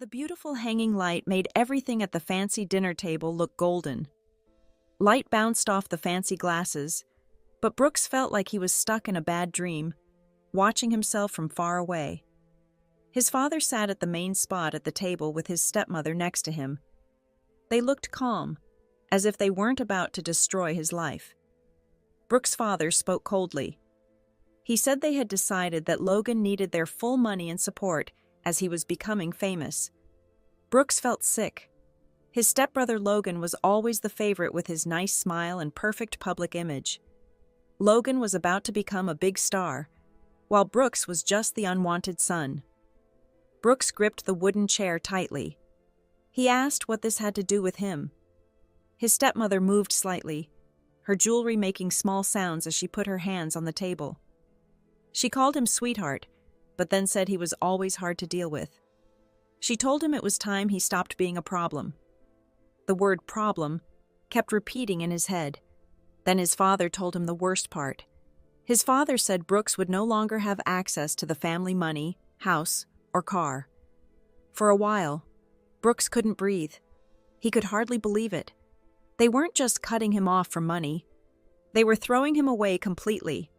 The beautiful hanging light made everything at the fancy dinner table look golden. Light bounced off the fancy glasses, but Brooks felt like he was stuck in a bad dream, watching himself from far away. His father sat at the main spot at the table with his stepmother next to him. They looked calm, as if they weren't about to destroy his life. Brooks' father spoke coldly. He said they had decided that Logan needed their full money and support as he was becoming famous. Brooks felt sick. His stepbrother Logan was always the favorite with his nice smile and perfect public image. Logan was about to become a big star, while Brooks was just the unwanted son. Brooks gripped the wooden chair tightly. He asked what this had to do with him. His stepmother moved slightly, her jewelry making small sounds as she put her hands on the table. She called him sweetheart, but then said he was always hard to deal with. She told him it was time he stopped being a problem. The word problem kept repeating in his head. Then his father told him the worst part. His father said Brooks would no longer have access to the family money, house, or car. For a while, Brooks couldn't breathe. He could hardly believe it. They weren't just cutting him off from money. They were throwing him away completely.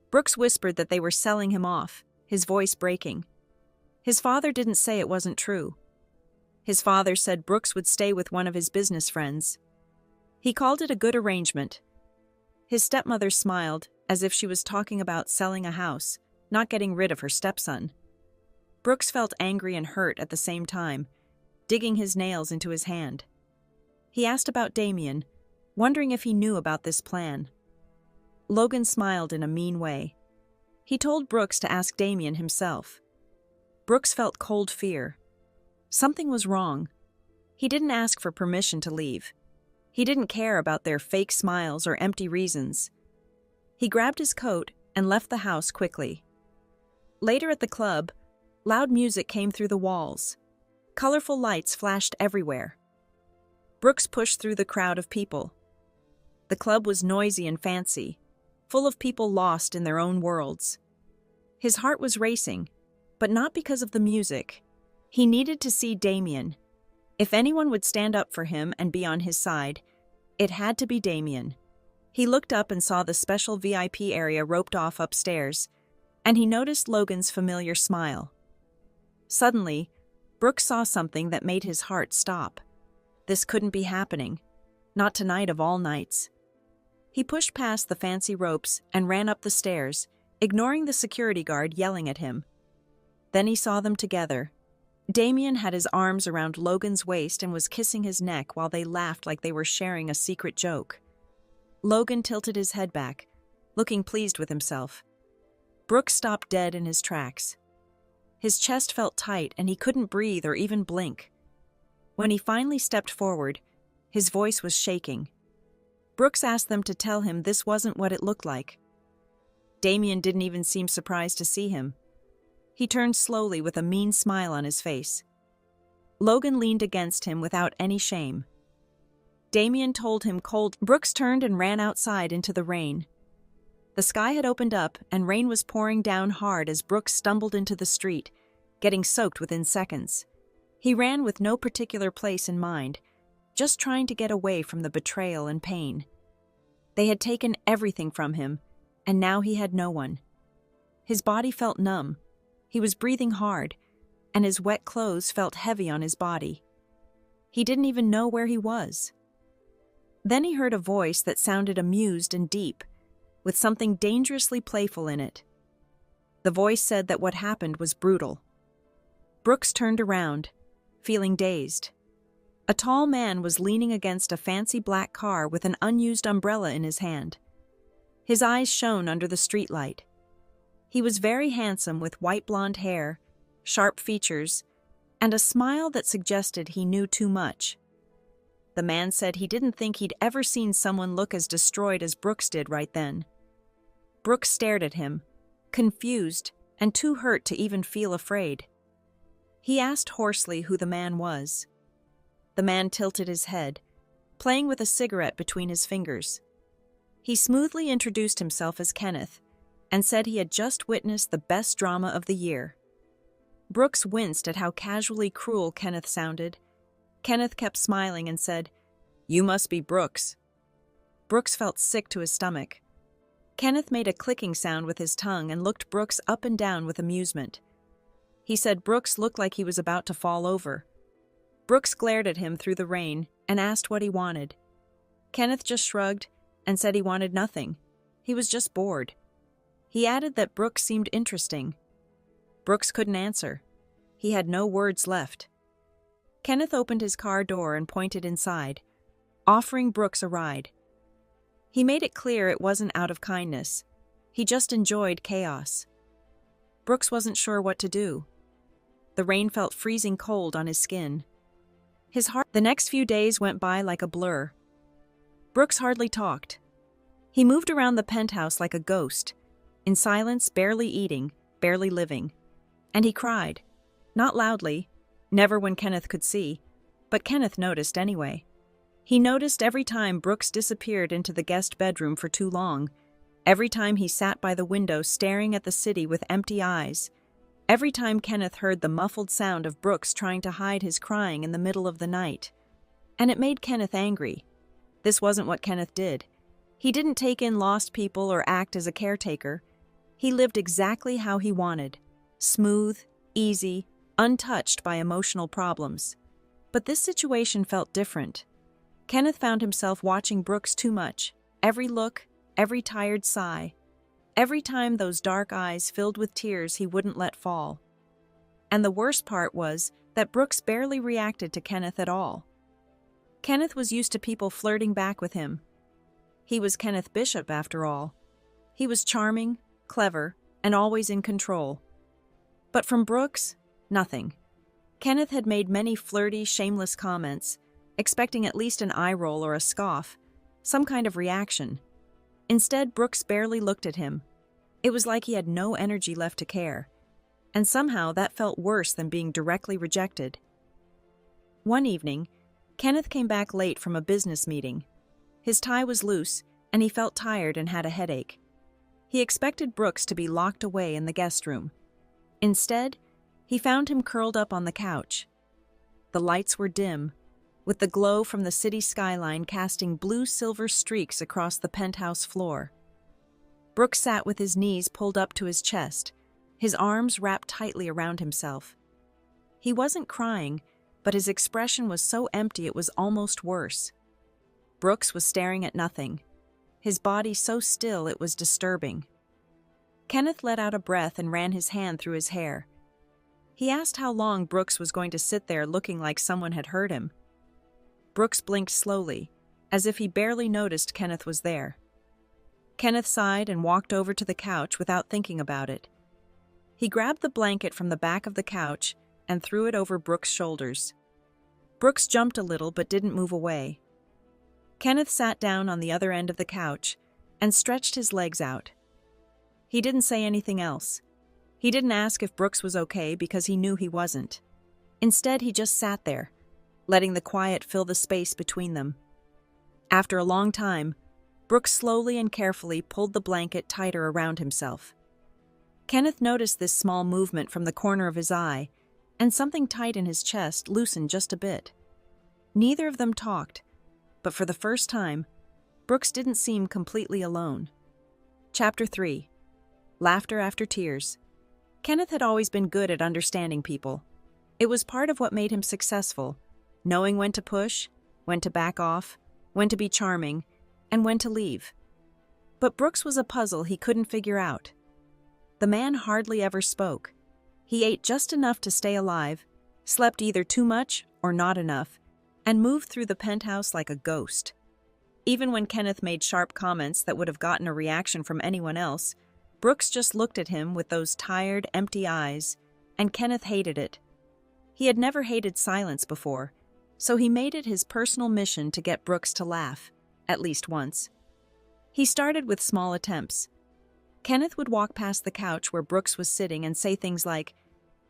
Brooks whispered that they were selling him off, his voice breaking. His father didn't say it wasn't true. His father said Brooks would stay with one of his business friends. He called it a good arrangement. His stepmother smiled, as if she was talking about selling a house, not getting rid of her stepson. Brooks felt angry and hurt at the same time, digging his nails into his hand. He asked about Damien, wondering if he knew about this plan. Logan smiled in a mean way. He told Brooks to ask Damien himself. Brooks felt cold fear. Something was wrong. He didn't ask for permission to leave. He didn't care about their fake smiles or empty reasons. He grabbed his coat and left the house quickly. Later at the club, loud music came through the walls. Colorful lights flashed everywhere. Brooks pushed through the crowd of people. The club was noisy and fancy, full of people lost in their own worlds. His heart was racing, but not because of the music. He needed to see Damien. If anyone would stand up for him and be on his side, it had to be Damien. He looked up and saw the special VIP area roped off upstairs, and he noticed Logan's familiar smile. Suddenly, Brooks saw something that made his heart stop. This couldn't be happening. Not tonight of all nights. He pushed past the fancy ropes and ran up the stairs, ignoring the security guard yelling at him. Then he saw them together. Damien had his arms around Logan's waist and was kissing his neck while they laughed like they were sharing a secret joke. Logan tilted his head back, looking pleased with himself. Brooks stopped dead in his tracks. His chest felt tight and he couldn't breathe or even blink. When he finally stepped forward, his voice was shaking. Brooks asked them to tell him this wasn't what it looked like. Damien didn't even seem surprised to see him. He turned slowly with a mean smile on his face. Logan leaned against him without any shame. Damien told him cold. Brooks turned and ran outside into the rain. The sky had opened up and rain was pouring down hard as Brooks stumbled into the street, getting soaked within seconds. He ran with no particular place in mind, just trying to get away from the betrayal and pain. They had taken everything from him, and now he had no one. His body felt numb. He was breathing hard, and his wet clothes felt heavy on his body. He didn't even know where he was. Then he heard a voice that sounded amused and deep, with something dangerously playful in it. The voice said that what happened was brutal. Brooks turned around, feeling dazed. A tall man was leaning against a fancy black car with an unused umbrella in his hand. His eyes shone under the streetlight. He was very handsome with white blonde hair, sharp features, and a smile that suggested he knew too much. The man said he didn't think he'd ever seen someone look as destroyed as Brooks did right then. Brooks stared at him, confused and too hurt to even feel afraid. He asked hoarsely who the man was. The man tilted his head, playing with a cigarette between his fingers. He smoothly introduced himself as Kenneth, and said he had just witnessed the best drama of the year. Brooks winced at how casually cruel Kenneth sounded. Kenneth kept smiling and said, "You must be Brooks." Brooks felt sick to his stomach. Kenneth made a clicking sound with his tongue and looked Brooks up and down with amusement. He said Brooks looked like he was about to fall over. Brooks glared at him through the rain and asked what he wanted. Kenneth just shrugged and said he wanted nothing. He was just bored. He added that Brooks seemed interesting. Brooks couldn't answer. He had no words left. Kenneth opened his car door and pointed inside, offering Brooks a ride. He made it clear it wasn't out of kindness. He just enjoyed chaos. Brooks wasn't sure what to do. The rain felt freezing cold on his skin. The next few days went by like a blur. Brooks hardly talked. He moved around the penthouse like a ghost, in silence, barely eating, barely living. And he cried. Not loudly, never when Kenneth could see, but Kenneth noticed anyway. He noticed every time Brooks disappeared into the guest bedroom for too long, every time he sat by the window staring at the city with empty eyes, every time Kenneth heard the muffled sound of Brooks trying to hide his crying in the middle of the night. And it made Kenneth angry. This wasn't what Kenneth did. He didn't take in lost people or act as a caretaker. He lived exactly how he wanted. Smooth, easy, untouched by emotional problems. But this situation felt different. Kenneth found himself watching Brooks too much. Every look, every tired sigh. Every time those dark eyes filled with tears he wouldn't let fall. And the worst part was that Brooks barely reacted to Kenneth at all. Kenneth was used to people flirting back with him. He was Kenneth Bishop, after all. He was charming, clever, and always in control. But from Brooks, nothing. Kenneth had made many flirty, shameless comments, expecting at least an eye roll or a scoff, some kind of reaction. Instead, Brooks barely looked at him. It was like he had no energy left to care. And somehow that felt worse than being directly rejected. One evening, Kenneth came back late from a business meeting. His tie was loose, and he felt tired and had a headache. He expected Brooks to be locked away in the guest room. Instead, he found him curled up on the couch. The lights were dim, with the glow from the city skyline casting blue-silver streaks across the penthouse floor. Brooks sat with his knees pulled up to his chest, his arms wrapped tightly around himself. He wasn't crying, but his expression was so empty it was almost worse. Brooks was staring at nothing, his body so still it was disturbing. Kenneth let out a breath and ran his hand through his hair. He asked how long Brooks was going to sit there looking like someone had hurt him. Brooks blinked slowly, as if he barely noticed Kenneth was there. Kenneth sighed and walked over to the couch without thinking about it. He grabbed the blanket from the back of the couch and threw it over Brooks' shoulders. Brooks jumped a little but didn't move away. Kenneth sat down on the other end of the couch and stretched his legs out. He didn't say anything else. He didn't ask if Brooks was okay because he knew he wasn't. Instead, he just sat there, letting the quiet fill the space between them. After a long time, Brooks slowly and carefully pulled the blanket tighter around himself. Kenneth noticed this small movement from the corner of his eye, and something tight in his chest loosened just a bit. Neither of them talked, but for the first time, Brooks didn't seem completely alone. Chapter 3. Laughter After Tears. Kenneth had always been good at understanding people. It was part of what made him successful, knowing when to push, when to back off, when to be charming, and when to leave. But Brooks was a puzzle he couldn't figure out. The man hardly ever spoke. He ate just enough to stay alive, slept either too much or not enough, and moved through the penthouse like a ghost. Even when Kenneth made sharp comments that would have gotten a reaction from anyone else, Brooks just looked at him with those tired, empty eyes, and Kenneth hated it. He had never hated silence before, so he made it his personal mission to get Brooks to laugh, at least once. He started with small attempts. Kenneth would walk past the couch where Brooks was sitting and say things like,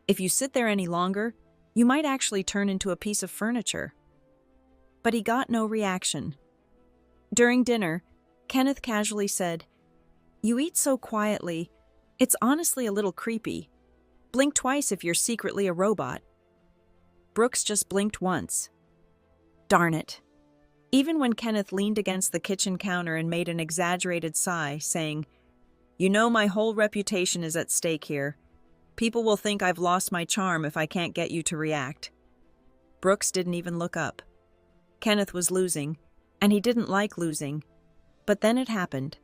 "If you sit there any longer, you might actually turn into a piece of furniture." But he got no reaction. During dinner, Kenneth casually said, "You eat so quietly, it's honestly a little creepy." Blink twice if you're secretly a robot. Brooks just blinked once. Darn it. Even when Kenneth leaned against the kitchen counter and made an exaggerated sigh, saying, "You know my whole reputation is at stake here. People will think I've lost my charm if I can't get you to react." Brooks didn't even look up. Kenneth was losing, and he didn't like losing. But then it happened.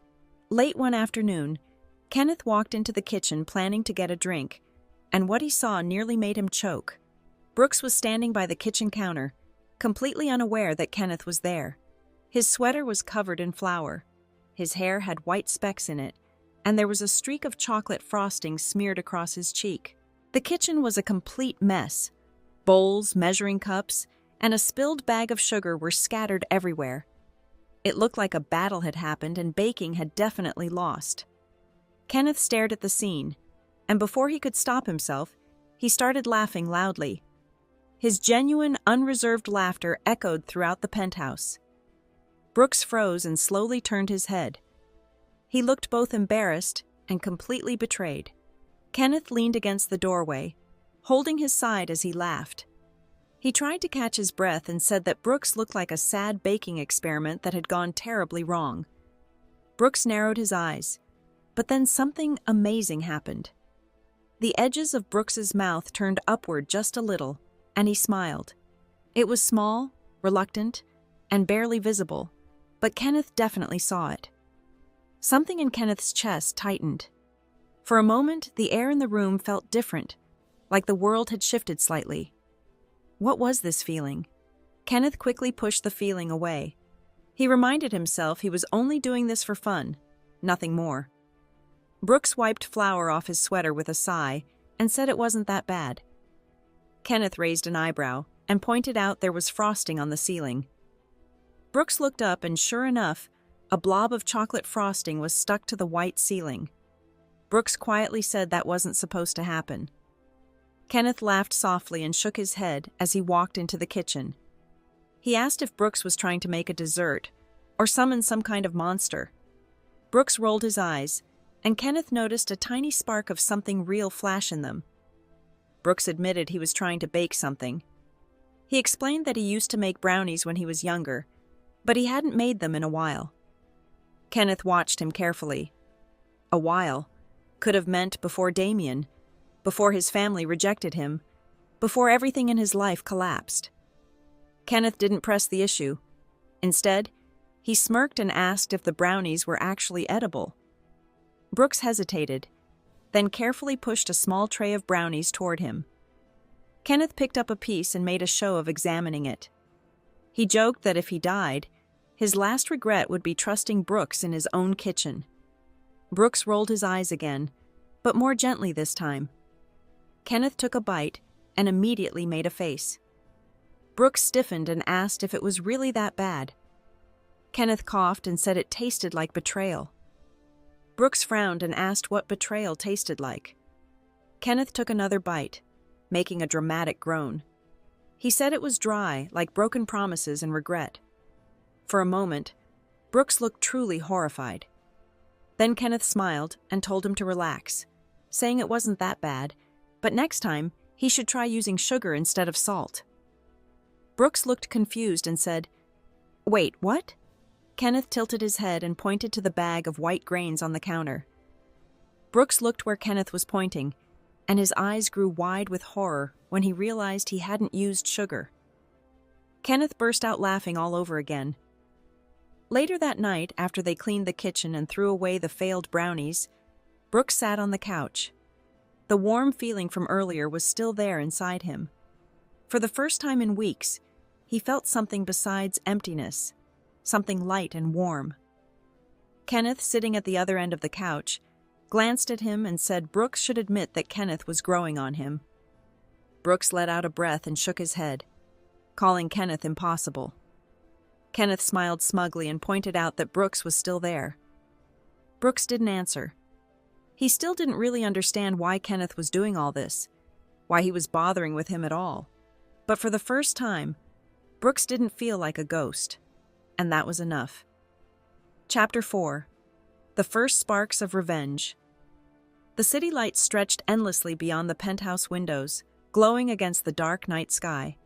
Late one afternoon, Kenneth walked into the kitchen planning to get a drink, and what he saw nearly made him choke. Brooks was standing by the kitchen counter, completely unaware that Kenneth was there. His sweater was covered in flour. His hair had white specks in it, and there was a streak of chocolate frosting smeared across his cheek. The kitchen was a complete mess. Bowls, measuring cups, and a spilled bag of sugar were scattered everywhere. It looked like a battle had happened and baking had definitely lost. Kenneth stared at the scene, and before he could stop himself, he started laughing loudly. His genuine, unreserved laughter echoed throughout the penthouse. Brooks froze and slowly turned his head. He looked both embarrassed and completely betrayed. Kenneth leaned against the doorway, holding his side as he laughed. He tried to catch his breath and said that Brooks looked like a sad baking experiment that had gone terribly wrong. Brooks narrowed his eyes, but then something amazing happened. The edges of Brooks's mouth turned upward just a little, and he smiled. It was small, reluctant, and barely visible, but Kenneth definitely saw it. Something in Kenneth's chest tightened. For a moment, the air in the room felt different, like the world had shifted slightly. What was this feeling? Kenneth quickly pushed the feeling away. He reminded himself he was only doing this for fun, nothing more. Brooks wiped flour off his sweater with a sigh and said it wasn't that bad. Kenneth raised an eyebrow and pointed out there was frosting on the ceiling. Brooks looked up and sure enough, a blob of chocolate frosting was stuck to the white ceiling. Brooks quietly said that wasn't supposed to happen. Kenneth laughed softly and shook his head as he walked into the kitchen. He asked if Brooks was trying to make a dessert or summon some kind of monster. Brooks rolled his eyes, and Kenneth noticed a tiny spark of something real flash in them. Brooks admitted he was trying to bake something. He explained that he used to make brownies when he was younger, but he hadn't made them in a while. Kenneth watched him carefully. A while could have meant before Damien, before his family rejected him, before everything in his life collapsed. Kenneth didn't press the issue. Instead, he smirked and asked if the brownies were actually edible. Brooks hesitated, then carefully pushed a small tray of brownies toward him. Kenneth picked up a piece and made a show of examining it. He joked that if he died, his last regret would be trusting Brooks in his own kitchen. Brooks rolled his eyes again, but more gently this time. Kenneth took a bite and immediately made a face. Brooks stiffened and asked if it was really that bad. Kenneth coughed and said it tasted like betrayal. Brooks frowned and asked what betrayal tasted like. Kenneth took another bite, making a dramatic groan. He said it was dry, like broken promises and regret. For a moment, Brooks looked truly horrified. Then Kenneth smiled and told him to relax, saying it wasn't that bad, but next time he should try using sugar instead of salt. Brooks looked confused and said, "Wait, what?" Kenneth tilted his head and pointed to the bag of white grains on the counter. Brooks looked where Kenneth was pointing, and his eyes grew wide with horror when he realized he hadn't used sugar. Kenneth burst out laughing all over again. Later that night, after they cleaned the kitchen and threw away the failed brownies, Brooks sat on the couch. The warm feeling from earlier was still there inside him. For the first time in weeks, he felt something besides emptiness, something light and warm. Kenneth, sitting at the other end of the couch, glanced at him and said Brooks should admit that Kenneth was growing on him. Brooks let out a breath and shook his head, calling Kenneth impossible. Kenneth smiled smugly and pointed out that Brooks was still there. Brooks didn't answer. He still didn't really understand why Kenneth was doing all this, why he was bothering with him at all. But for the first time, Brooks didn't feel like a ghost, and that was enough. Chapter 4. The First Sparks of Revenge. The city lights stretched endlessly beyond the penthouse windows, glowing against the dark night sky.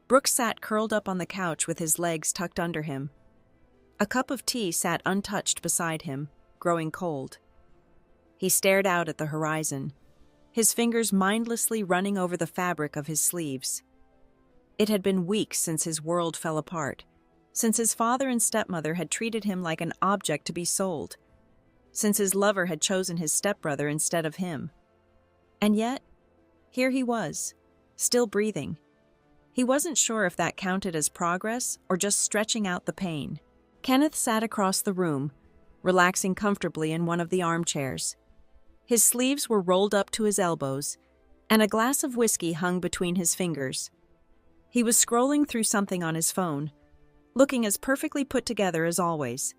Brooks sat curled up on the couch with his legs tucked under him. A cup of tea sat untouched beside him, growing cold. He stared out at the horizon, his fingers mindlessly running over the fabric of his sleeves. It had been weeks since his world fell apart, since his father and stepmother had treated him like an object to be sold, since his lover had chosen his stepbrother instead of him. And yet, here he was, still breathing. He wasn't sure if that counted as progress or just stretching out the pain. Kenneth sat across the room, relaxing comfortably in one of the armchairs. His sleeves were rolled up to his elbows, and a glass of whiskey hung between his fingers. He was scrolling through something on his phone, looking as perfectly put together as always.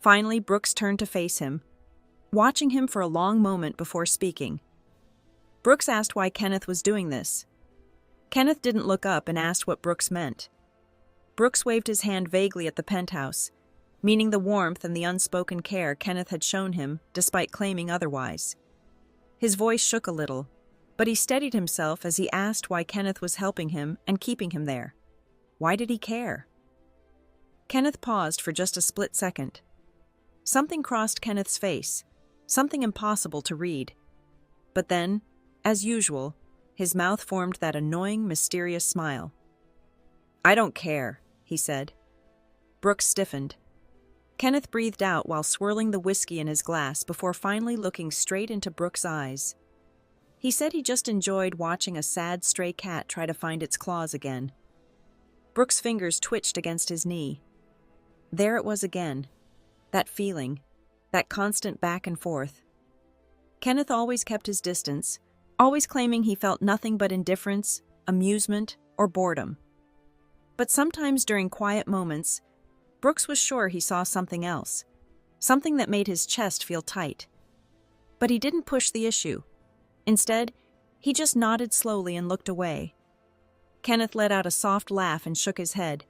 Finally, Brooks turned to face him, watching him for a long moment before speaking. Brooks asked why Kenneth was doing this. Kenneth didn't look up and asked what Brooks meant. Brooks waved his hand vaguely at the penthouse, meaning the warmth and the unspoken care Kenneth had shown him, despite claiming otherwise. His voice shook a little, but he steadied himself as he asked why Kenneth was helping him and keeping him there. Why did he care? Kenneth paused for just a split second. Something crossed Kenneth's face, something impossible to read. But then, as usual, his mouth formed that annoying, mysterious smile. "I don't care," he said. Brooks stiffened. Kenneth breathed out while swirling the whiskey in his glass before finally looking straight into Brooks' eyes. He said he just enjoyed watching a sad stray cat try to find its claws again. Brooks' fingers twitched against his knee. There it was again, that feeling, that constant back and forth. Kenneth always kept his distance, always claiming he felt nothing but indifference, amusement, or boredom. But sometimes during quiet moments, Brooks was sure he saw something else, something that made his chest feel tight. But he didn't push the issue. Instead, he just nodded slowly and looked away. Kenneth let out a soft laugh and shook his head,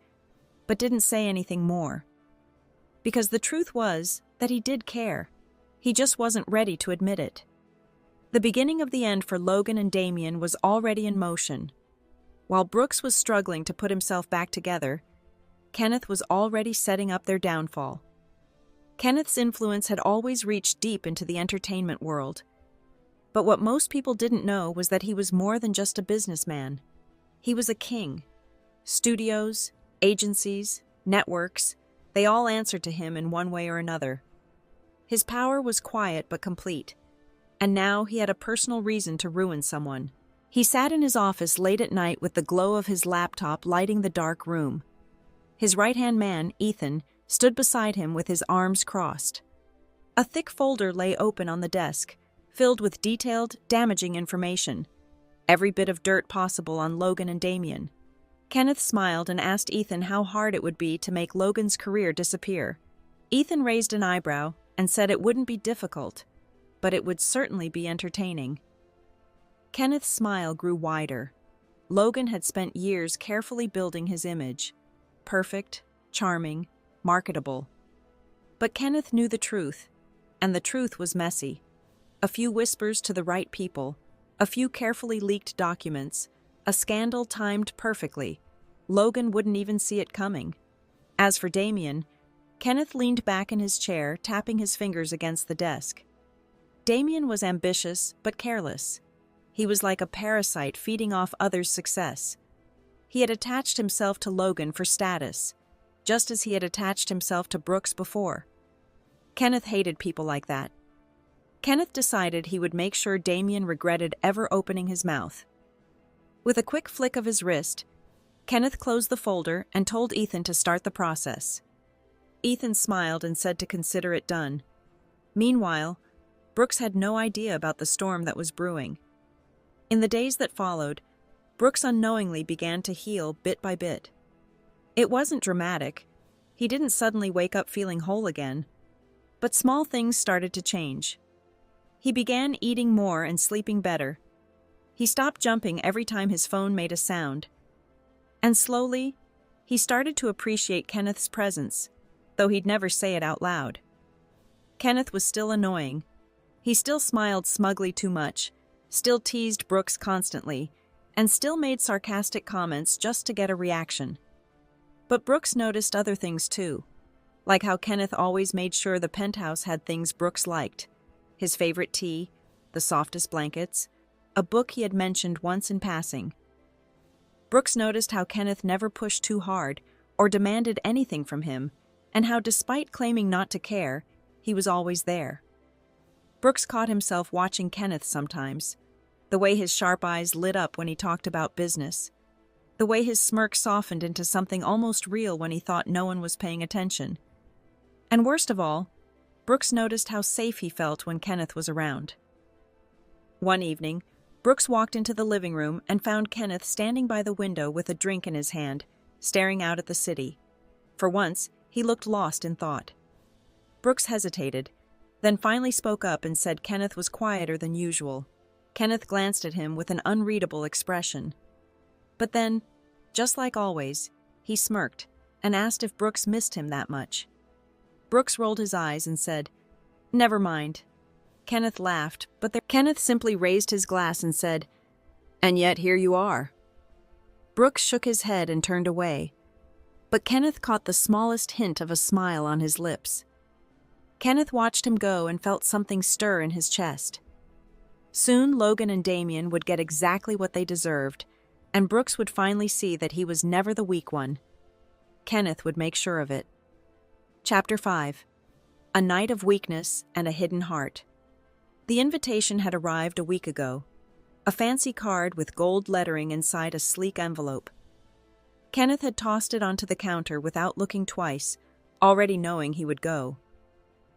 but didn't say anything more. Because the truth was that he did care. He just wasn't ready to admit it. The beginning of the end for Logan and Damien was already in motion. While Brooks was struggling to put himself back together, Kenneth was already setting up their downfall. Kenneth's influence had always reached deep into the entertainment world. But what most people didn't know was that he was more than just a businessman. He was a king. Studios, agencies, networks, they all answered to him in one way or another. His power was quiet but complete, and now he had a personal reason to ruin someone. He sat in his office late at night with the glow of his laptop lighting the dark room. His right-hand man, Ethan, stood beside him with his arms crossed. A thick folder lay open on the desk, filled with detailed, damaging information, every bit of dirt possible on Logan and Damien. Kenneth smiled and asked Ethan how hard it would be to make Logan's career disappear. Ethan raised an eyebrow and said it wouldn't be difficult, but it would certainly be entertaining. Kenneth's smile grew wider. Logan had spent years carefully building his image. Perfect, charming, marketable. But Kenneth knew the truth, and the truth was messy. A few whispers to the right people, a few carefully leaked documents, a scandal timed perfectly. Logan wouldn't even see it coming. As for Damien, Kenneth leaned back in his chair, tapping his fingers against the desk. Damien was ambitious but careless. He was like a parasite feeding off others' success. He had attached himself to Logan for status, just as he had attached himself to Brooks before. Kenneth hated people like that. Kenneth decided he would make sure Damien regretted ever opening his mouth. With a quick flick of his wrist, Kenneth closed the folder and told Ethan to start the process. Ethan smiled and said to consider it done. Meanwhile, Brooks had no idea about the storm that was brewing. In the days that followed, Brooks unknowingly began to heal bit by bit. It wasn't dramatic. He didn't suddenly wake up feeling whole again. But small things started to change. He began eating more and sleeping better. He stopped jumping every time his phone made a sound. And slowly, he started to appreciate Kenneth's presence, though he'd never say it out loud. Kenneth was still annoying. He still smiled smugly too much, still teased Brooks constantly, and still made sarcastic comments just to get a reaction. But Brooks noticed other things too, like how Kenneth always made sure the penthouse had things Brooks liked: his favorite tea, the softest blankets, a book he had mentioned once in passing. Brooks noticed how Kenneth never pushed too hard or demanded anything from him, and how, despite claiming not to care, he was always there. Brooks caught himself watching Kenneth sometimes, the way his sharp eyes lit up when he talked about business, the way his smirk softened into something almost real when he thought no one was paying attention. And worst of all, Brooks noticed how safe he felt when Kenneth was around. One evening, Brooks walked into the living room and found Kenneth standing by the window with a drink in his hand, staring out at the city. For once, he looked lost in thought. Brooks hesitated, then finally spoke up and said Kenneth was quieter than usual. Kenneth glanced at him with an unreadable expression. But then, just like always, he smirked and asked if Brooks missed him that much. Brooks rolled his eyes and said, "Never mind." Kenneth laughed, but Kenneth simply raised his glass and said, "And yet here you are." Brooks shook his head and turned away, but Kenneth caught the smallest hint of a smile on his lips. Kenneth watched him go and felt something stir in his chest. Soon Logan and Damien would get exactly what they deserved, and Brooks would finally see that he was never the weak one. Kenneth would make sure of it. Chapter 5. A Night of Weakness and a Hidden Heart. The invitation had arrived a week ago, a fancy card with gold lettering inside a sleek envelope. Kenneth had tossed it onto the counter without looking twice, already knowing he would go.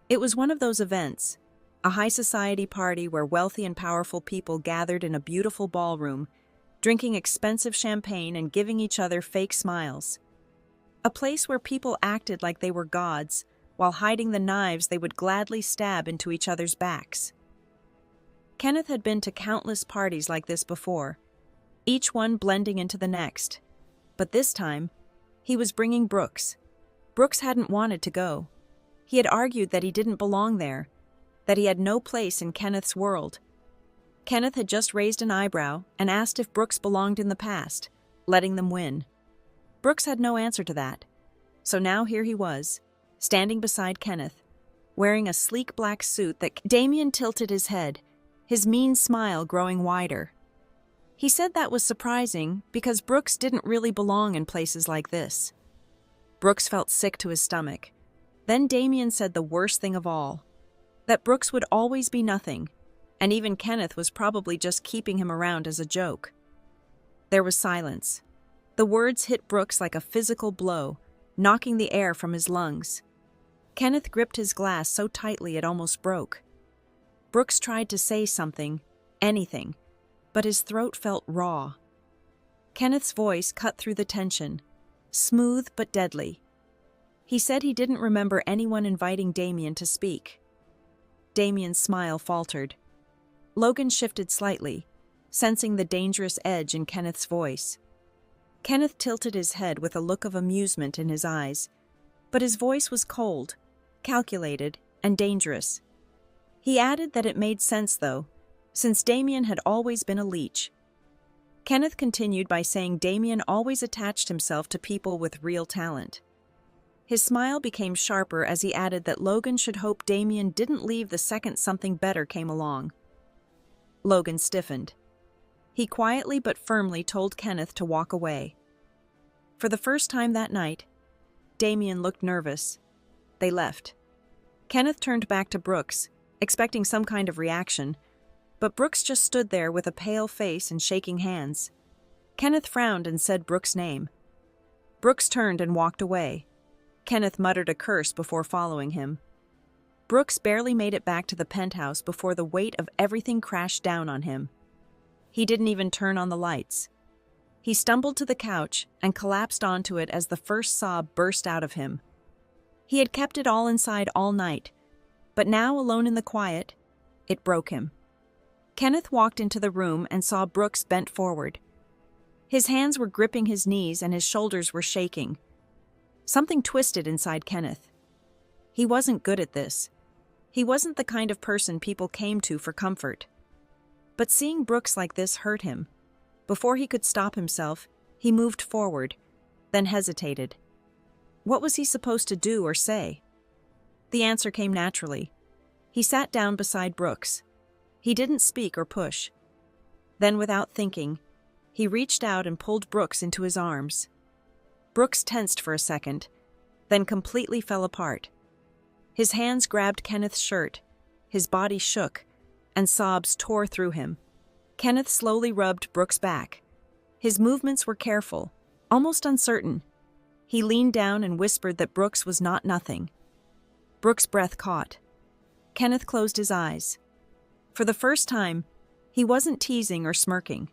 It was one of those events, a high society party where wealthy and powerful people gathered in a beautiful ballroom, drinking expensive champagne and giving each other fake smiles. A place where people acted like they were gods, while hiding the knives they would gladly stab into each other's backs. Kenneth had been to countless parties like this before, each one blending into the next. But this time, he was bringing Brooks. Brooks hadn't wanted to go. He had argued that he didn't belong there, that he had no place in Kenneth's world. Kenneth had just raised an eyebrow and asked if Brooks belonged in the past, letting them win. Brooks had no answer to that. So now here he was, standing beside Kenneth, wearing a sleek black suit that Damien tilted his head, his mean smile growing wider. He said that was surprising because Brooks didn't really belong in places like this. Brooks felt sick to his stomach. Then Damien said the worst thing of all, that Brooks would always be nothing, and even Kenneth was probably just keeping him around as a joke. There was silence. The words hit Brooks like a physical blow, knocking the air from his lungs. Kenneth gripped his glass so tightly it almost broke. Brooks tried to say something, anything, but his throat felt raw. Kenneth's voice cut through the tension, smooth but deadly. He said he didn't remember anyone inviting Damien to speak. Damien's smile faltered. Logan shifted slightly, sensing the dangerous edge in Kenneth's voice. Kenneth tilted his head with a look of amusement in his eyes, but his voice was cold, calculated, and dangerous. He added that it made sense, though, since Damien had always been a leech. Kenneth continued by saying Damien always attached himself to people with real talent. His smile became sharper as he added that Logan should hope Damien didn't leave the second something better came along. Logan stiffened. He quietly but firmly told Kenneth to walk away. For the first time that night, Damien looked nervous. They left. Kenneth turned back to Brooks, expecting some kind of reaction, but Brooks just stood there with a pale face and shaking hands. Kenneth frowned and said Brooks' name. Brooks turned and walked away. Kenneth muttered a curse before following him. Brooks barely made it back to the penthouse before the weight of everything crashed down on him. He didn't even turn on the lights. He stumbled to the couch and collapsed onto it as the first sob burst out of him. He had kept it all inside all night, but now, alone in the quiet, it broke him. Kenneth walked into the room and saw Brooks bent forward. His hands were gripping his knees and his shoulders were shaking. Something twisted inside Kenneth. He wasn't good at this. He wasn't the kind of person people came to for comfort. But seeing Brooks like this hurt him. Before he could stop himself, he moved forward, then hesitated. What was he supposed to do or say? The answer came naturally. He sat down beside Brooks. He didn't speak or push. Then, without thinking, he reached out and pulled Brooks into his arms. Brooks tensed for a second, then completely fell apart. His hands grabbed Kenneth's shirt, his body shook, and sobs tore through him. Kenneth slowly rubbed Brooks' back. His movements were careful, almost uncertain. He leaned down and whispered that Brooks was not nothing. Brooks' breath caught. Kenneth closed his eyes. For the first time, he wasn't teasing or smirking.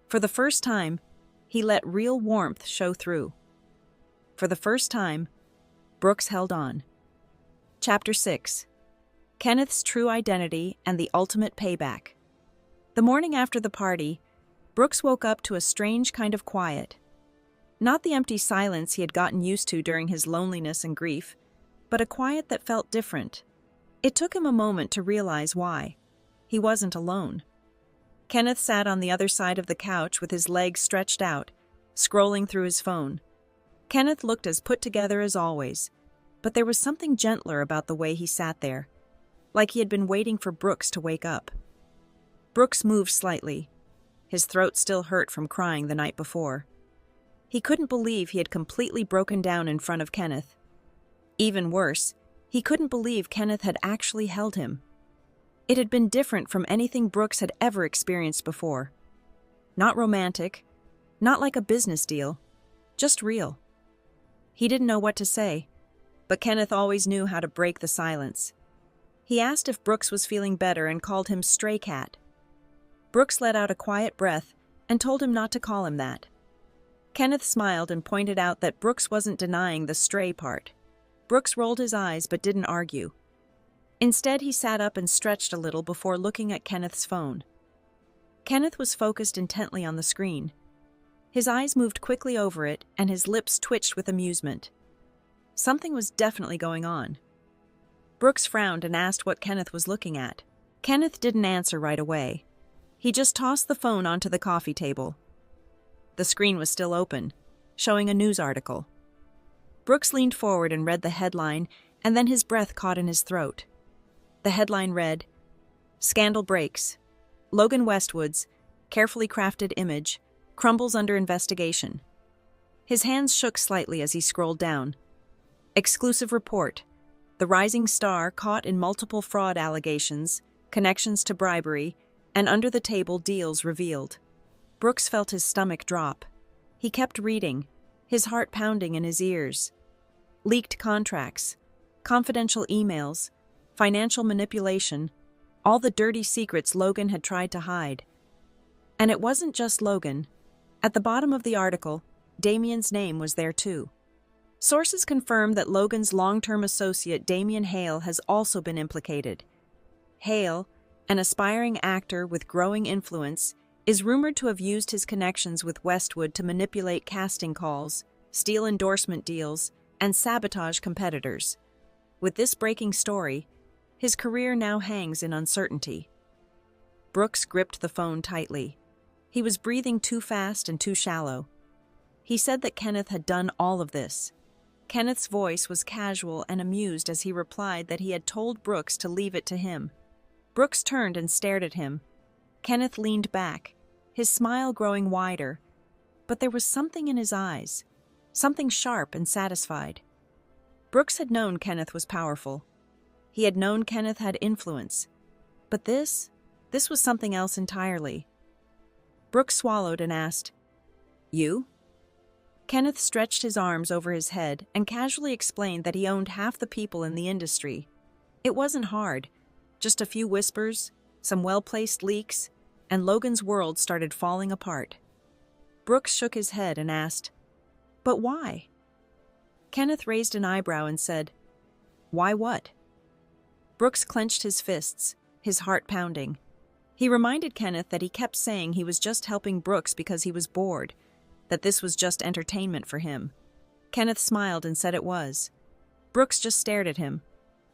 For the first time, he let real warmth show through. For the first time, Brooks held on. Chapter 6. Kenneth's True Identity and the Ultimate Payback. The morning after the party, Brooks woke up to a strange kind of quiet. Not the empty silence he had gotten used to during his loneliness and grief, but a quiet that felt different. It took him a moment to realize why. He wasn't alone. Kenneth sat on the other side of the couch with his legs stretched out, scrolling through his phone. Kenneth looked as put together as always, but there was something gentler about the way he sat there, like he had been waiting for Brooks to wake up. Brooks moved slightly. His throat still hurt from crying the night before. He couldn't believe he had completely broken down in front of Kenneth. Even worse, he couldn't believe Kenneth had actually held him. It had been different from anything Brooks had ever experienced before. Not romantic, not like a business deal, just real. He didn't know what to say, but Kenneth always knew how to break the silence. He asked if Brooks was feeling better and called him Stray Cat. Brooks let out a quiet breath and told him not to call him that. Kenneth smiled and pointed out that Brooks wasn't denying the stray part. Brooks rolled his eyes but didn't argue. Instead, he sat up and stretched a little before looking at Kenneth's phone. Kenneth was focused intently on the screen. His eyes moved quickly over it, and his lips twitched with amusement. Something was definitely going on. Brooks frowned and asked what Kenneth was looking at. Kenneth didn't answer right away. He just tossed the phone onto the coffee table. The screen was still open, showing a news article. Brooks leaned forward and read the headline, and then his breath caught in his throat. The headline read, "Scandal Breaks. Logan Westwood's carefully crafted image crumbles under investigation." His hands shook slightly as he scrolled down. Exclusive report. The rising star caught in multiple fraud allegations, connections to bribery, and under-the-table deals revealed. Brooks felt his stomach drop. He kept reading, his heart pounding in his ears. Leaked contracts, confidential emails, financial manipulation, all the dirty secrets Logan had tried to hide. And it wasn't just Logan. At the bottom of the article, Damien's name was there too. Sources confirmed that Logan's long-term associate Damien Hale has also been implicated. Hale, an aspiring actor with growing influence, is rumored to have used his connections with Westwood to manipulate casting calls, steal endorsement deals, and sabotage competitors. With this breaking story, his career now hangs in uncertainty. Brooks gripped the phone tightly. He was breathing too fast and too shallow. He said that Kenneth had done all of this. Kenneth's voice was casual and amused as he replied that he had told Brooks to leave it to him. Brooks turned and stared at him. Kenneth leaned back, his smile growing wider, but there was something in his eyes, something sharp and satisfied. Brooks had known Kenneth was powerful. He had known Kenneth had influence. But this was something else entirely. Brooks swallowed and asked, "You?" Kenneth stretched his arms over his head and casually explained that he owned half the people in the industry. It wasn't hard, just a few whispers, some well-placed leaks, and Logan's world started falling apart. Brooks shook his head and asked, "But why?" Kenneth raised an eyebrow and said, "Why what?" Brooks clenched his fists, his heart pounding. He reminded Kenneth that he kept saying he was just helping Brooks because he was bored, that this was just entertainment for him. Kenneth smiled and said it was. Brooks just stared at him.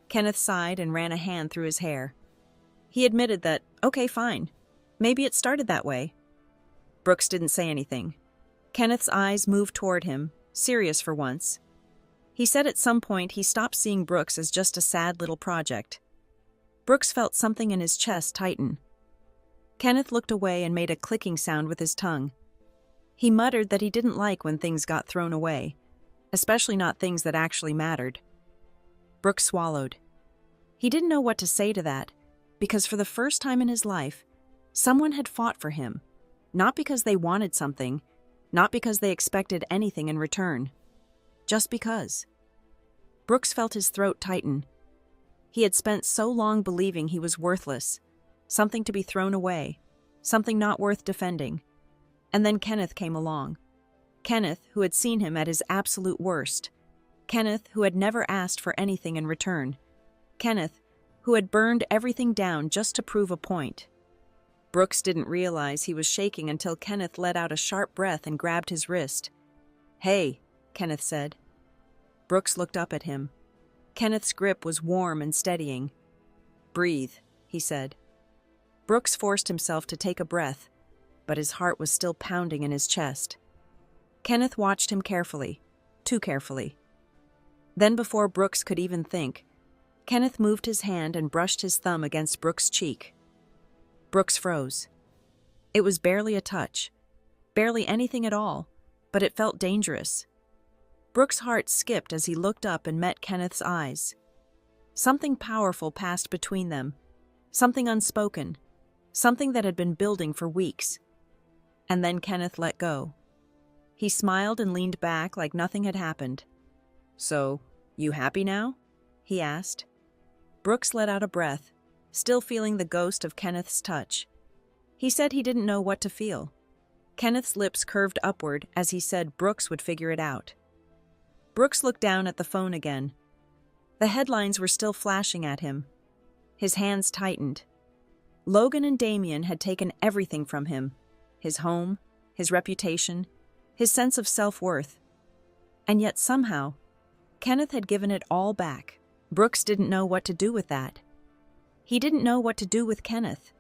Kenneth sighed and ran a hand through his hair. He admitted that, okay, fine. Maybe it started that way. Brooks didn't say anything. Kenneth's eyes moved toward him, serious for once. He said at some point he stopped seeing Brooks as just a sad little project. Brooks felt something in his chest tighten. Kenneth looked away and made a clicking sound with his tongue. He muttered that he didn't like when things got thrown away, especially not things that actually mattered. Brooks swallowed. He didn't know what to say to that, because for the first time in his life, someone had fought for him, not because they wanted something, not because they expected anything in return, just because. Brooks felt his throat tighten. He had spent so long believing he was worthless, something to be thrown away, something not worth defending. And then Kenneth came along. Kenneth, who had seen him at his absolute worst. Kenneth, who had never asked for anything in return. Kenneth, who had burned everything down just to prove a point. Brooks didn't realize he was shaking until Kenneth let out a sharp breath and grabbed his wrist. "Hey," Kenneth said. Brooks looked up at him. Kenneth's grip was warm and steadying. "Breathe," he said. Brooks forced himself to take a breath, but his heart was still pounding in his chest. Kenneth watched him carefully, too carefully. Then before Brooks could even think, Kenneth moved his hand and brushed his thumb against Brooks' cheek. Brooks froze. It was barely a touch, barely anything at all, but it felt dangerous. Brooks' heart skipped as he looked up and met Kenneth's eyes. Something powerful passed between them, something unspoken, something that had been building for weeks. And then Kenneth let go. He smiled and leaned back like nothing had happened. "So, you happy now?" he asked. Brooks let out a breath, still feeling the ghost of Kenneth's touch. He said he didn't know what to feel. Kenneth's lips curved upward as he said Brooks would figure it out. Brooks looked down at the phone again. The headlines were still flashing at him. His hands tightened. Logan and Damien had taken everything from him: his home, his reputation, his sense of self-worth. And yet somehow, Kenneth had given it all back. Brooks didn't know what to do with that. He didn't know what to do with Kenneth.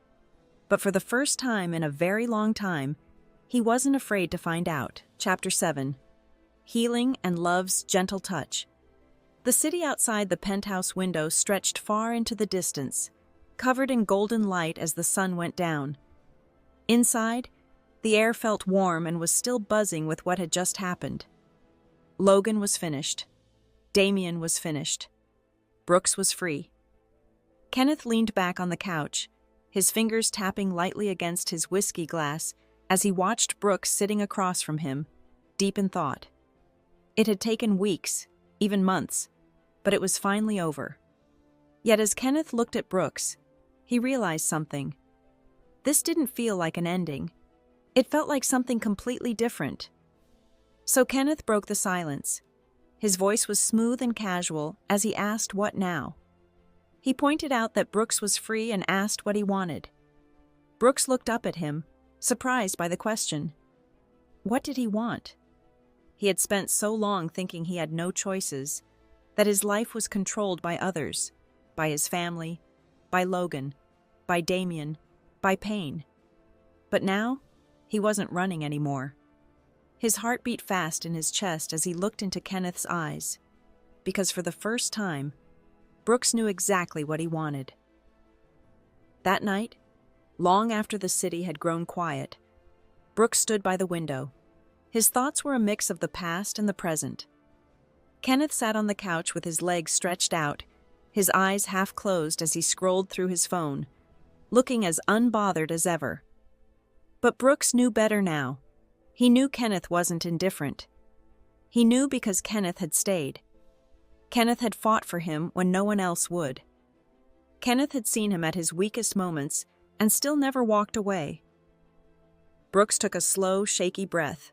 But for the first time in a very long time, he wasn't afraid to find out. Chapter 7. Healing and Love's Gentle Touch. The city outside the penthouse window stretched far into the distance, covered in golden light as the sun went down. Inside, the air felt warm and was still buzzing with what had just happened. Logan was finished. Damien was finished. Brooks was free. Kenneth leaned back on the couch, his fingers tapping lightly against his whiskey glass as he watched Brooks sitting across from him, deep in thought. It had taken weeks, even months, but it was finally over. Yet as Kenneth looked at Brooks, he realized something. This didn't feel like an ending. It felt like something completely different. So Kenneth broke the silence. His voice was smooth and casual as he asked what now. He pointed out that Brooks was free and asked what he wanted. Brooks looked up at him, surprised by the question. What did he want? He had spent so long thinking he had no choices, that his life was controlled by others, by his family, by Logan, by Damien, by pain. But now, he wasn't running anymore. His heart beat fast in his chest as he looked into Kenneth's eyes, because for the first time, Brooks knew exactly what he wanted. That night, long after the city had grown quiet, Brooks stood by the window. His thoughts were a mix of the past and the present. Kenneth sat on the couch with his legs stretched out, his eyes half closed as he scrolled through his phone, looking as unbothered as ever. But Brooks knew better now. He knew Kenneth wasn't indifferent. He knew because Kenneth had stayed. Kenneth had fought for him when no one else would. Kenneth had seen him at his weakest moments and still never walked away. Brooks took a slow, shaky breath.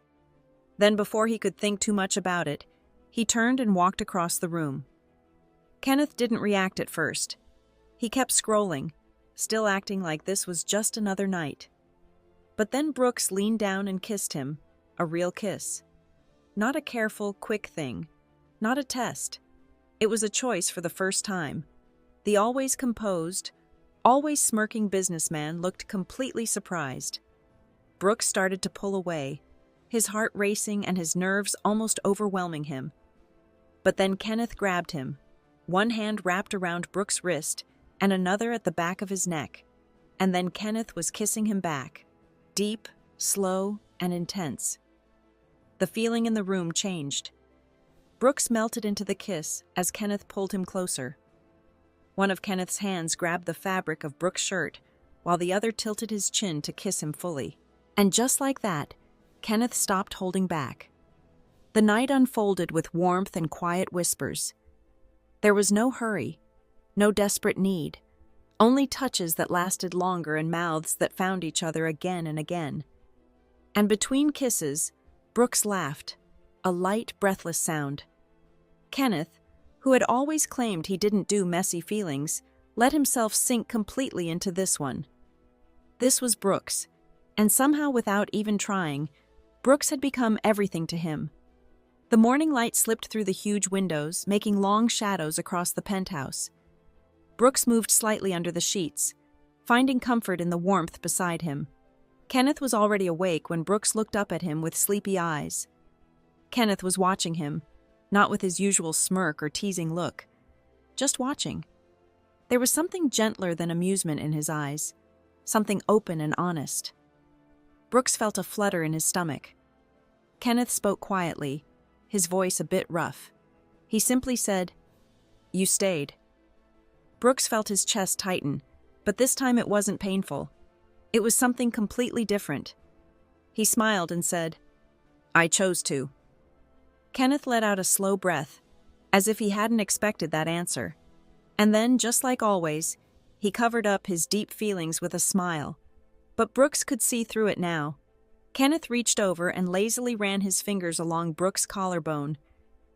Then, before he could think too much about it, he turned and walked across the room. Kenneth didn't react at first. He kept scrolling, still acting like this was just another night. But then Brooks leaned down and kissed him, a real kiss. Not a careful, quick thing. Not a test. It was a choice for the first time. The always composed, always smirking businessman looked completely surprised. Brooks started to pull away, his heart racing and his nerves almost overwhelming him. But then Kenneth grabbed him, one hand wrapped around Brooks' wrist and another at the back of his neck, and then Kenneth was kissing him back, deep, slow, and intense. The feeling in the room changed. Brooks melted into the kiss as Kenneth pulled him closer. One of Kenneth's hands grabbed the fabric of Brooks' shirt, while the other tilted his chin to kiss him fully. And just like that, Kenneth stopped holding back. The night unfolded with warmth and quiet whispers. There was no hurry, no desperate need, only touches that lasted longer and mouths that found each other again and again. And between kisses, Brooks laughed, a light, breathless sound. Kenneth, who had always claimed he didn't do messy feelings, let himself sink completely into this one. This was Brooks, and somehow without even trying, Brooks had become everything to him. The morning light slipped through the huge windows, making long shadows across the penthouse. Brooks moved slightly under the sheets, finding comfort in the warmth beside him. Kenneth was already awake when Brooks looked up at him with sleepy eyes. Kenneth was watching him, not with his usual smirk or teasing look, just watching. There was something gentler than amusement in his eyes, something open and honest. Brooks felt a flutter in his stomach. Kenneth spoke quietly, his voice a bit rough. He simply said, "You stayed." Brooks felt his chest tighten, but this time it wasn't painful. It was something completely different. He smiled and said, "I chose to." Kenneth let out a slow breath, as if he hadn't expected that answer. And then, just like always, he covered up his deep feelings with a smile. But Brooks could see through it now. Kenneth reached over and lazily ran his fingers along Brooks' collarbone.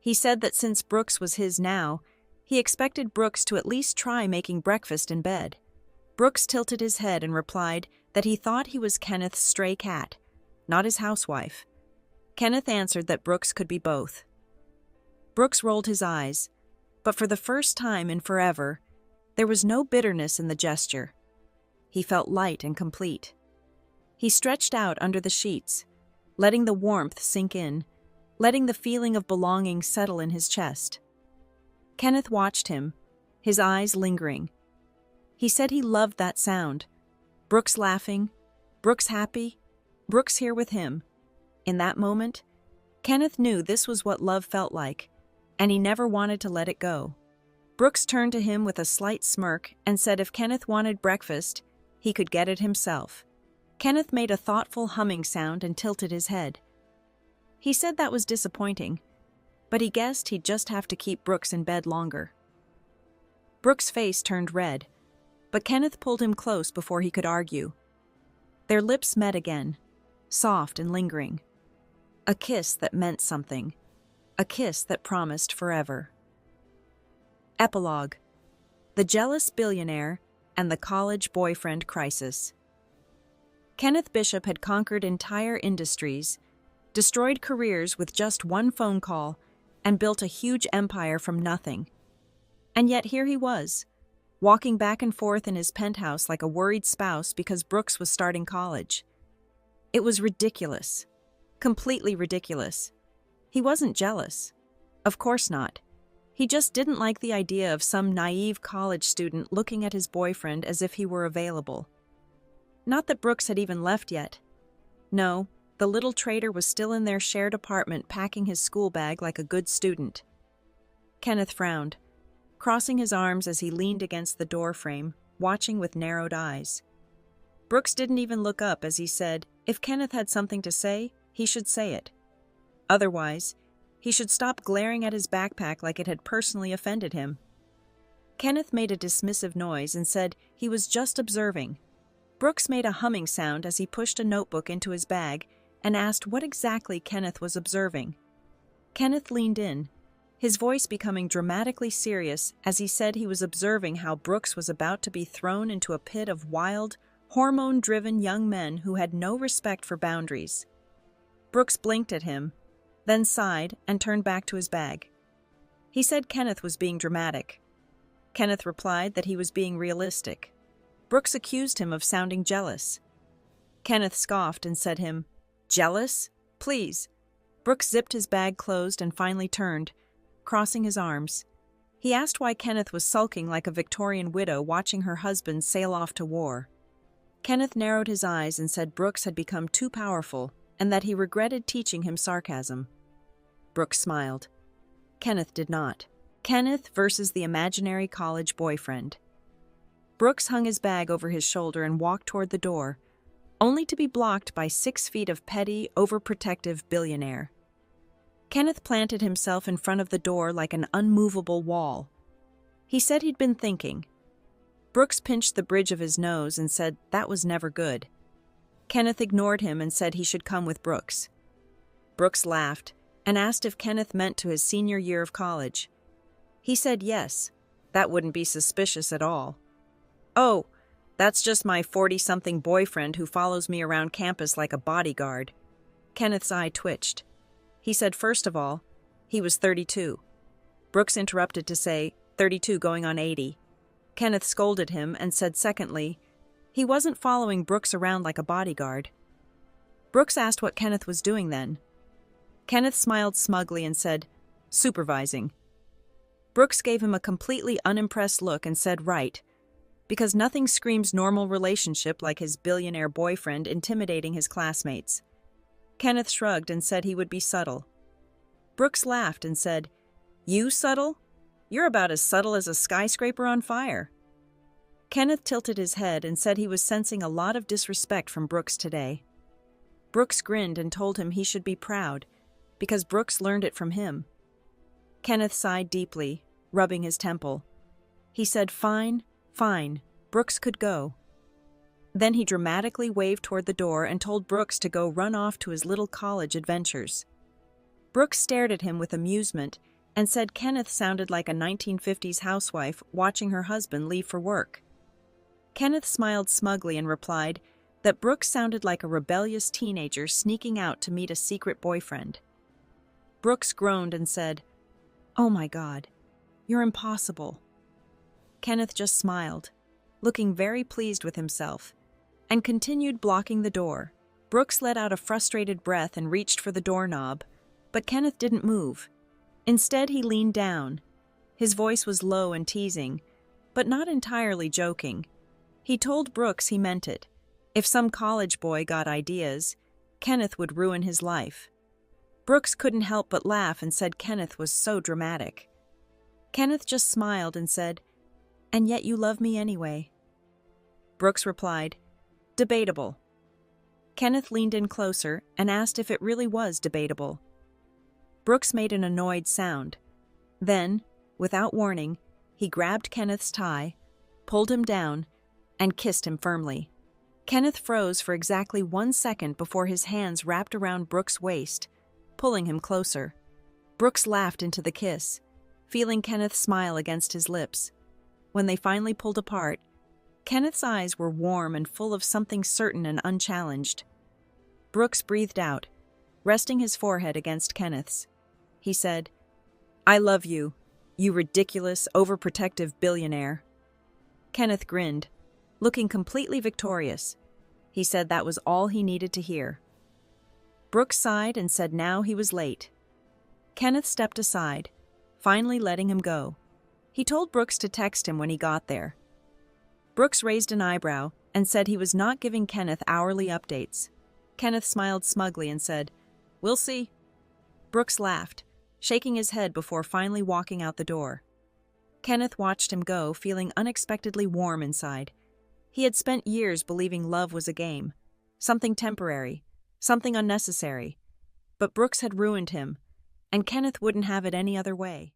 He said that since Brooks was his now, he expected Brooks to at least try making breakfast in bed. Brooks tilted his head and replied that he thought he was Kenneth's stray cat, not his housewife. Kenneth answered that Brooks could be both. Brooks rolled his eyes, but for the first time in forever, there was no bitterness in the gesture. He felt light and complete. He stretched out under the sheets, letting the warmth sink in, letting the feeling of belonging settle in his chest. Kenneth watched him, his eyes lingering. He said he loved that sound. Brooks laughing, Brooks happy, Brooks here with him. In that moment, Kenneth knew this was what love felt like, and he never wanted to let it go. Brooks turned to him with a slight smirk and said if Kenneth wanted breakfast, he could get it himself. Kenneth made a thoughtful humming sound and tilted his head. He said that was disappointing, but he guessed he'd just have to keep Brooks in bed longer. Brooks' face turned red, but Kenneth pulled him close before he could argue. Their lips met again, soft and lingering. A kiss that meant something. A kiss that promised forever. Epilogue: The Jealous Billionaire and the College Boyfriend Crisis. Kenneth Bishop had conquered entire industries, destroyed careers with just one phone call, and built a huge empire from nothing. And yet here he was, walking back and forth in his penthouse like a worried spouse because Brooks was starting college. It was ridiculous. Completely ridiculous. He wasn't jealous. Of course not. He just didn't like the idea of some naive college student looking at his boyfriend as if he were available. Not that Brooks had even left yet. No, the little traitor was still in their shared apartment packing his school bag like a good student. Kenneth frowned, crossing his arms as he leaned against the door frame, watching with narrowed eyes. Brooks didn't even look up as he said, if Kenneth had something to say, he should say it. Otherwise, he should stop glaring at his backpack like it had personally offended him. Kenneth made a dismissive noise and said he was just observing. Brooks made a humming sound as he pushed a notebook into his bag and asked what exactly Kenneth was observing. Kenneth leaned in, his voice becoming dramatically serious as he said he was observing how Brooks was about to be thrown into a pit of wild, hormone-driven young men who had no respect for boundaries. Brooks blinked at him, then sighed and turned back to his bag. He said Kenneth was being dramatic. Kenneth replied that he was being realistic. Brooks accused him of sounding jealous. Kenneth scoffed and said him, "Jealous? Please." Brooks zipped his bag closed and finally turned, crossing his arms. He asked why Kenneth was sulking like a Victorian widow watching her husband sail off to war. Kenneth narrowed his eyes and said Brooks had become too powerful and that he regretted teaching him sarcasm. Brooks smiled. Kenneth did not. Kenneth versus the imaginary college boyfriend. Brooks hung his bag over his shoulder and walked toward the door, only to be blocked by 6 feet of petty, overprotective billionaire. Kenneth planted himself in front of the door like an unmovable wall. He said he'd been thinking. Brooks pinched the bridge of his nose and said that was never good. Kenneth ignored him and said he should come with Brooks. Brooks laughed and asked if Kenneth meant to his senior year of college. He said yes, that wouldn't be suspicious at all. "Oh, that's just my 40-something boyfriend who follows me around campus like a bodyguard." Kenneth's eye twitched. He said first of all, he was 32. Brooks interrupted to say, 32 going on 80. Kenneth scolded him and said secondly, he wasn't following Brooks around like a bodyguard. Brooks asked what Kenneth was doing then. Kenneth smiled smugly and said, "Supervising." Brooks gave him a completely unimpressed look and said right, because nothing screams normal relationship like his billionaire boyfriend intimidating his classmates. Kenneth shrugged and said he would be subtle. Brooks laughed and said, "You subtle? You're about as subtle as a skyscraper on fire." Kenneth tilted his head and said he was sensing a lot of disrespect from Brooks today. Brooks grinned and told him he should be proud, because Brooks learned it from him. Kenneth sighed deeply, rubbing his temple. He said, "Fine, fine, Brooks could go." Then he dramatically waved toward the door and told Brooks to go run off to his little college adventures. Brooks stared at him with amusement and said Kenneth sounded like a 1950s housewife watching her husband leave for work. Kenneth smiled smugly and replied that Brooks sounded like a rebellious teenager sneaking out to meet a secret boyfriend. Brooks groaned and said, "Oh my God, you're impossible." Kenneth just smiled, looking very pleased with himself, and continued blocking the door. Brooks let out a frustrated breath and reached for the doorknob, but Kenneth didn't move. Instead, he leaned down. His voice was low and teasing, but not entirely joking. He told Brooks he meant it. If some college boy got ideas, Kenneth would ruin his life. Brooks couldn't help but laugh and said Kenneth was so dramatic. Kenneth just smiled and said, "And yet you love me anyway." Brooks replied, "Debatable." Kenneth leaned in closer and asked if it really was debatable. Brooks made an annoyed sound. Then, without warning, he grabbed Kenneth's tie, pulled him down, and kissed him firmly. Kenneth froze for exactly 1 second before his hands wrapped around Brooks' waist, pulling him closer. Brooks laughed into the kiss, feeling Kenneth smile against his lips. When they finally pulled apart, Kenneth's eyes were warm and full of something certain and unchallenged. Brooks breathed out, resting his forehead against Kenneth's. He said, "I love you, you ridiculous, overprotective billionaire." Kenneth grinned, looking completely victorious. He said that was all he needed to hear. Brooks sighed and said now he was late. Kenneth stepped aside, finally letting him go. He told Brooks to text him when he got there. Brooks raised an eyebrow and said he was not giving Kenneth hourly updates. Kenneth smiled smugly and said, "We'll see." Brooks laughed, shaking his head before finally walking out the door. Kenneth watched him go, feeling unexpectedly warm inside. He had spent years believing love was a game, something temporary, something unnecessary. But Brooks had ruined him, and Kenneth wouldn't have it any other way.